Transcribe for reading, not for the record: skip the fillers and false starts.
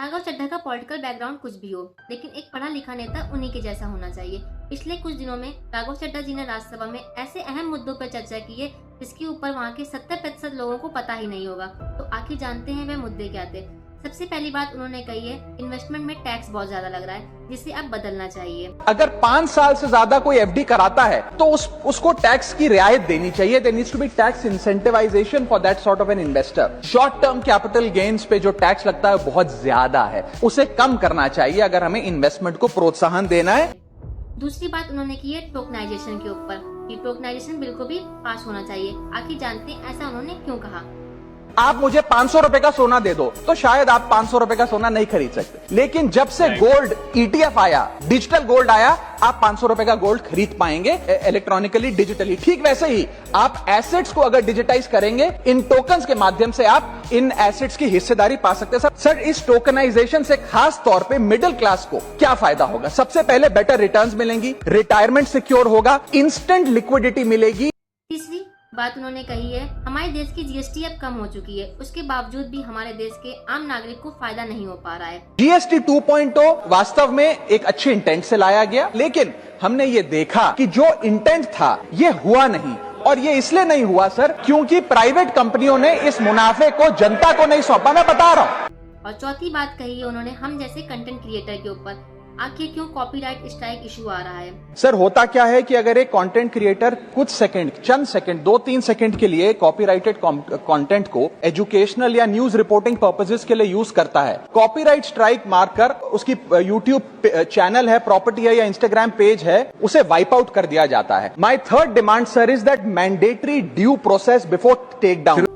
राघव चड्ढा का political background कुछ भी हो, लेकिन एक पढ़ा लिखा नेता उन्हीं के जैसा होना चाहिए। पिछले कुछ दिनों में राघव चड्ढा जी ने राज्यसभा में ऐसे अहम मुद्दों पर चर्चा की है जिसके ऊपर वहाँ के 70% लोगों को पता ही नहीं होगा। तो आखिर जानते हैं वह मुद्दे क्या थे। सबसे पहली बात उन्होंने कही है, इन्वेस्टमेंट में टैक्स बहुत ज्यादा लग रहा है जिसे अब बदलना चाहिए। अगर 5 साल से ज्यादा कोई एफडी कराता है तो उसको टैक्स की रियायत देनी चाहिए। There needs to be tax incentivization for that sort of an investor. Short term capital gains पे जो टैक्स लगता है बहुत ज्यादा है, उसे कम करना चाहिए अगर हमें इन्वेस्टमेंट को प्रोत्साहन देना है। दूसरी बात उन्होंने की है टोकनाइजेशन के ऊपर, कि टोकनाइजेशन बिल को भी पास होना चाहिए। आखिर जानते हैं ऐसा उन्होंने क्यों कहा। आप मुझे 500 रुपए का सोना दे दो तो शायद आप 500 रुपए का सोना नहीं खरीद सकते, लेकिन जब से गोल्ड ईटीएफ आया, डिजिटल गोल्ड आया, आप 500 रुपए का गोल्ड खरीद पाएंगे इलेक्ट्रॉनिकली, डिजिटली। ठीक वैसे ही आप एसेट्स को अगर डिजिटाइज करेंगे, इन टोकन्स के माध्यम से आप इन एसेट्स की हिस्सेदारी पा सकते हैं। सर, इस टोकनाइजेशन से खास तौर पे मिडिल क्लास को क्या फायदा होगा? सबसे पहले बेटर रिटर्न्स मिलेंगी, रिटायरमेंट सिक्योर होगा, इंस्टेंट लिक्विडिटी मिलेगी। तीसरी बात उन्होंने कही है, हमारे देश की जीएसटी अब कम हो चुकी है, उसके बावजूद भी हमारे देश के आम नागरिक को फायदा नहीं हो पा रहा है। जीएसटी 2.0 वास्तव में एक अच्छे इंटेंट से लाया गया, लेकिन हमने ये देखा कि जो इंटेंट था ये हुआ नहीं। और ये इसलिए नहीं हुआ सर, क्योंकि प्राइवेट कंपनियों ने इस मुनाफे को जनता को नहीं सौंपा, मैं बता रहा हूं। और चौथी बात कही है उन्होंने, हम जैसे कंटेंट क्रिएटर के ऊपर आखिर क्यों कॉपीराइट स्ट्राइक इशू आ रहा है। सर, होता क्या है कि अगर एक कंटेंट क्रिएटर कुछ सेकंड, चंद सेकंड, 2-3 सेकंड के लिए कॉपीराइटेड कंटेंट को एजुकेशनल या न्यूज रिपोर्टिंग पर्पसेस के लिए यूज करता है, कॉपीराइट स्ट्राइक मारकर उसकी यूट्यूब चैनल है, प्रॉपर्टी है या इंस्टाग्राम पेज है, उसे वाइप आउट कर दिया जाता है। My third demand sir is that mandatory due process before take down.